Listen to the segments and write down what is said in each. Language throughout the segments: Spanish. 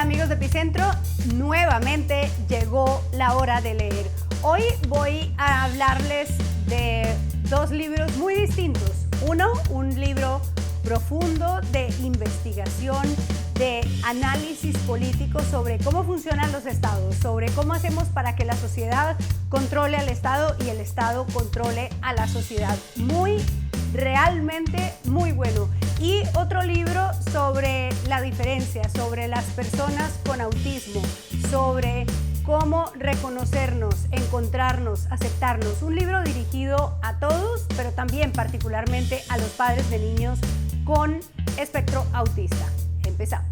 Hola amigos de Epicentro, nuevamente llegó la hora de leer. Hoy voy a hablarles de dos libros muy distintos. Uno, un libro profundo de investigación, de análisis político sobre cómo funcionan los estados, sobre cómo hacemos para que la sociedad controle al Estado y el Estado controle a la sociedad. Realmente muy bueno. Y otro libro sobre la diferencia, sobre las personas con autismo, sobre cómo reconocernos, encontrarnos, aceptarnos. Un libro dirigido a todos, pero también particularmente a los padres de niños con espectro autista. Empezamos.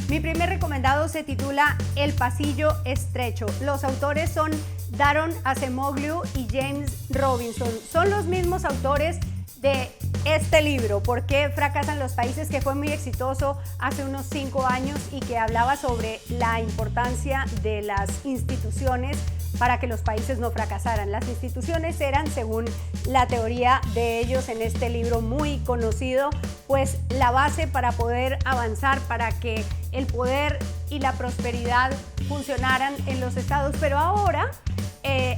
Mi primer recomendado se titula El pasillo estrecho. Los autores son Daron Acemoglu y James Robinson. Son los mismos autores de este libro, ¿Por qué fracasan los países?, que fue muy exitoso hace unos 5 años y que hablaba sobre la importancia de las instituciones para que los países no fracasaran. Las instituciones eran, según la teoría de ellos en este libro muy conocido, pues la base para poder avanzar, para que el poder y la prosperidad funcionaran en los estados. Pero ahora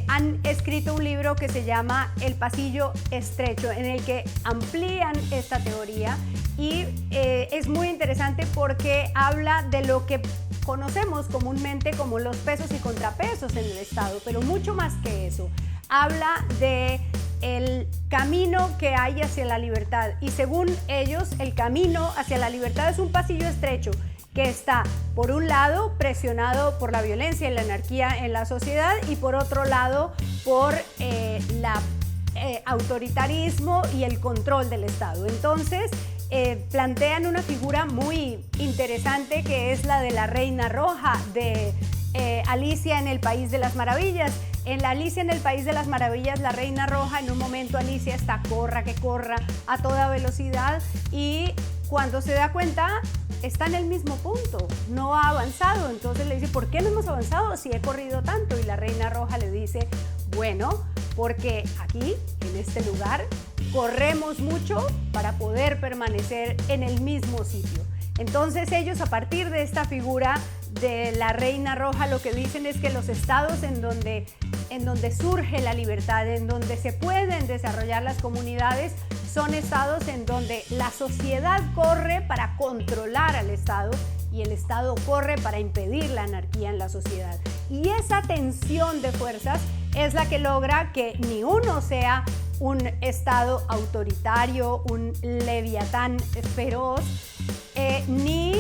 han escrito un libro que se llama El pasillo estrecho, en el que amplían esta teoría y es muy interesante porque habla de lo que conocemos comúnmente como los pesos y contrapesos en el Estado, pero mucho más que eso. Habla de el camino que hay hacia la libertad y según ellos el camino hacia la libertad es un pasillo estrecho que está por un lado presionado por la violencia y la anarquía en la sociedad y por otro lado por el autoritarismo y el control del Estado. Entonces plantean una figura muy interesante que es la de la Reina Roja de Alicia en el País de las Maravillas. En la Alicia en el País de las Maravillas, la Reina Roja, en un momento Alicia está corra a toda velocidad y cuando se da cuenta está en el mismo punto, no ha avanzado. Entonces le dice, ¿por qué no hemos avanzado si he corrido tanto? Y la Reina Roja le dice, bueno, porque aquí, en este lugar, corremos mucho para poder permanecer en el mismo sitio. Entonces ellos, a partir de esta figura de la Reina Roja, lo que dicen es que los estados en donde surge la libertad, en donde se pueden desarrollar las comunidades, son estados en donde la sociedad corre para controlar al Estado y el Estado corre para impedir la anarquía en la sociedad. Y esa tensión de fuerzas es la que logra que ni uno sea un Estado autoritario, un leviatán feroz, ni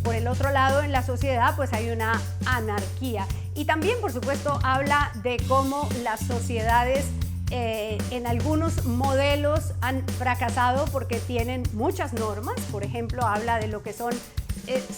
por el otro lado en la sociedad pues hay una anarquía. Y también, por supuesto, habla de cómo las sociedades en algunos modelos han fracasado porque tienen muchas normas. Por ejemplo, habla de lo que son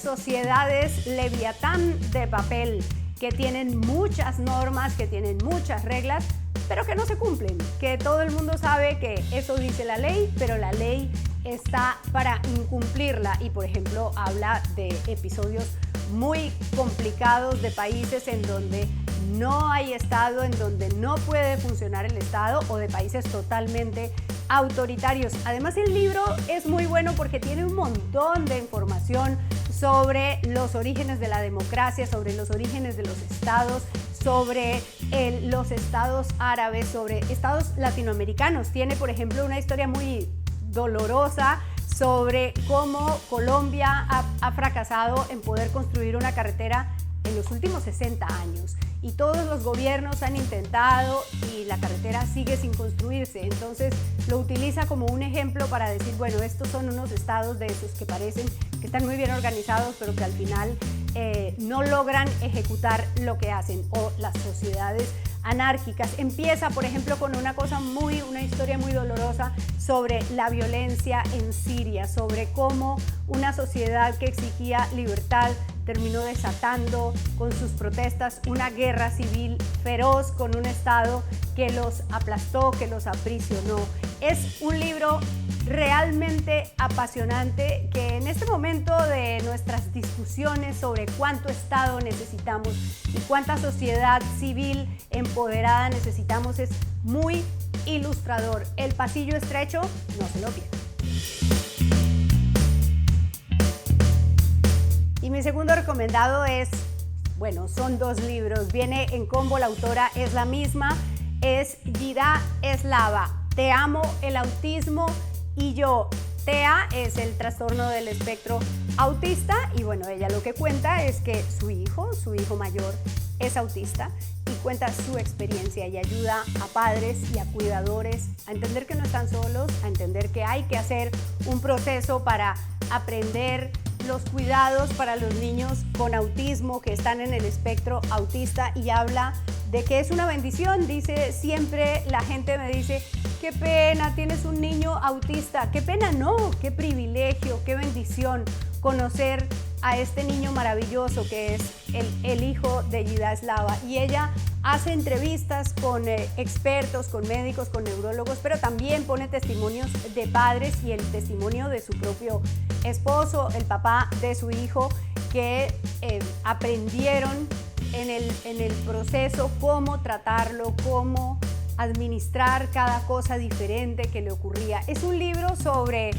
sociedades leviatán de papel, que tienen muchas normas, que tienen muchas reglas, pero que no se cumplen, que todo el mundo sabe que eso dice la ley, pero la ley está para incumplirla. Y por ejemplo habla de episodios muy complicados de países en donde no hay Estado, en donde no puede funcionar el Estado, o de países totalmente autoritarios. Además, el libro es muy bueno porque tiene un montón de información sobre los orígenes de la democracia, sobre los orígenes de los estados, sobre los estados árabes, sobre estados latinoamericanos. Tiene, por ejemplo, una historia muy dolorosa sobre cómo Colombia ha fracasado en poder construir una carretera en los últimos 60 años y todos los gobiernos han intentado y la carretera sigue sin construirse. Entonces lo utiliza como un ejemplo para decir, bueno, estos son unos estados de esos que parecen que están muy bien organizados, pero que al final no logran ejecutar lo que hacen, o las sociedades anárquicas. Empieza, por ejemplo, con una historia muy dolorosa sobre la violencia en Siria, sobre cómo una sociedad que exigía libertad terminó desatando con sus protestas una guerra civil feroz con un Estado que los aplastó, que los aprisionó. Es un libro realmente apasionante que en este momento de nuestras discusiones sobre cuánto Estado necesitamos y cuánta sociedad civil empoderada necesitamos es muy ilustrador. El pasillo estrecho, no se lo pierdan. Y mi segundo recomendado es, bueno, son dos libros, viene en combo, la autora es la misma, es Yida Eslava, Te amo, el autismo y yo. TEA es el trastorno del espectro autista y bueno, ella lo que cuenta es que su hijo mayor es autista y cuenta su experiencia y ayuda a padres y a cuidadores a entender que no están solos, a entender que hay que hacer un proceso para aprender los cuidados para los niños con autismo que están en el espectro autista y habla de que es una bendición. Dice, siempre la gente me dice, qué pena, tienes un niño autista. Qué pena, no, qué privilegio, qué bendición conocer a este niño maravilloso que es el hijo de Yida Eslava. Y ella hace entrevistas con expertos, con médicos, con neurólogos, pero también pone testimonios de padres y el testimonio de su propio esposo, el papá de su hijo, que aprendieron en el proceso cómo tratarlo, cómo administrar cada cosa diferente que le ocurría. Es un libro sobre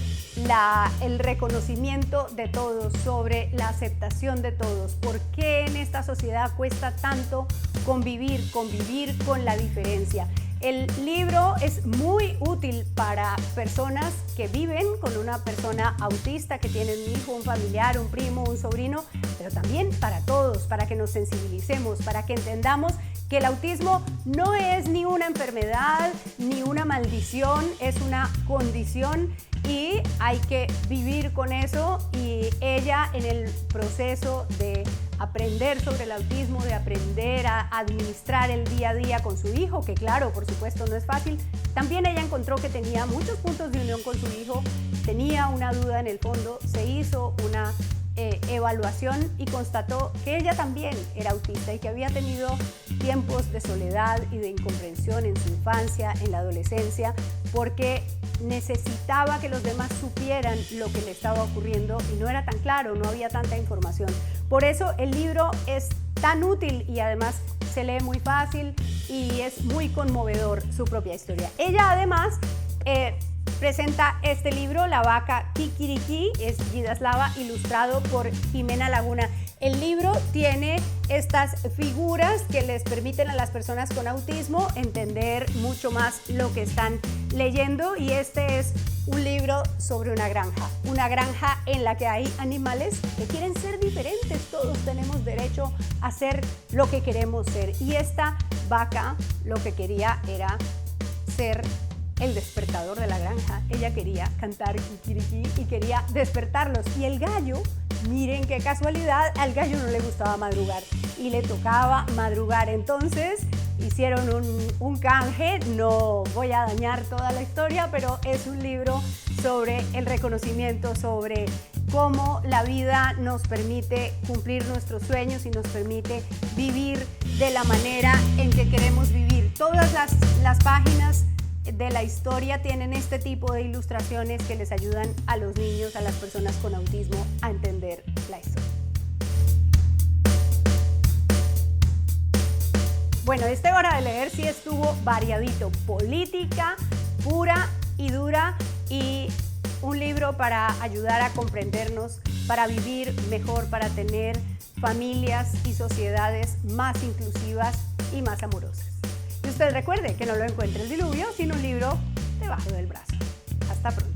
el reconocimiento de todos, sobre la aceptación de todos. ¿Por qué en esta sociedad cuesta tanto convivir con la diferencia? El libro es muy útil para personas que viven con una persona autista, que tienen un hijo, un familiar, un primo, un sobrino, pero también para todos, para que nos sensibilicemos, para que entendamos que el autismo no es ni una enfermedad ni una maldición, es una condición y hay que vivir con eso. Y ella, en el proceso de aprender sobre el autismo, de aprender a administrar el día a día con su hijo, que claro, por supuesto no es fácil, también ella encontró que tenía muchos puntos de unión con su hijo, tenía una duda en el fondo, se hizo una evaluación y constató que ella también era autista y que había tenido tiempos de soledad y de incomprensión en su infancia, en la adolescencia, porque necesitaba que los demás supieran lo que le estaba ocurriendo y no era tan claro, no había tanta información. Por eso el libro es tan útil y además se lee muy fácil y es muy conmovedor su propia historia. Ella además presenta este libro, La vaca Kikiriki, es Yida Eslava, ilustrado por Jimena Laguna. El libro tiene estas figuras que les permiten a las personas con autismo entender mucho más lo que están leyendo, y este es un libro sobre una granja en la que hay animales que quieren ser diferentes. Todos tenemos derecho a ser lo que queremos ser, y esta vaca lo que quería era ser el despertador de la granja. Ella quería cantar kikiriki y quería despertarlos. Y el gallo, miren qué casualidad, al gallo no le gustaba madrugar y le tocaba madrugar. Entonces hicieron un canje. No voy a dañar toda la historia, pero es un libro sobre el reconocimiento, sobre cómo la vida nos permite cumplir nuestros sueños y nos permite vivir de la manera en que queremos vivir. Todas las páginas de la historia tienen este tipo de ilustraciones que les ayudan a los niños, a las personas con autismo, a entender la historia. Bueno, esta hora de leer sí estuvo variadito, política pura y dura, y un libro para ayudar a comprendernos, para vivir mejor, para tener familias y sociedades más inclusivas y más amorosas. Y usted recuerde que no lo encuentre el diluvio sin un libro debajo del brazo. Hasta pronto.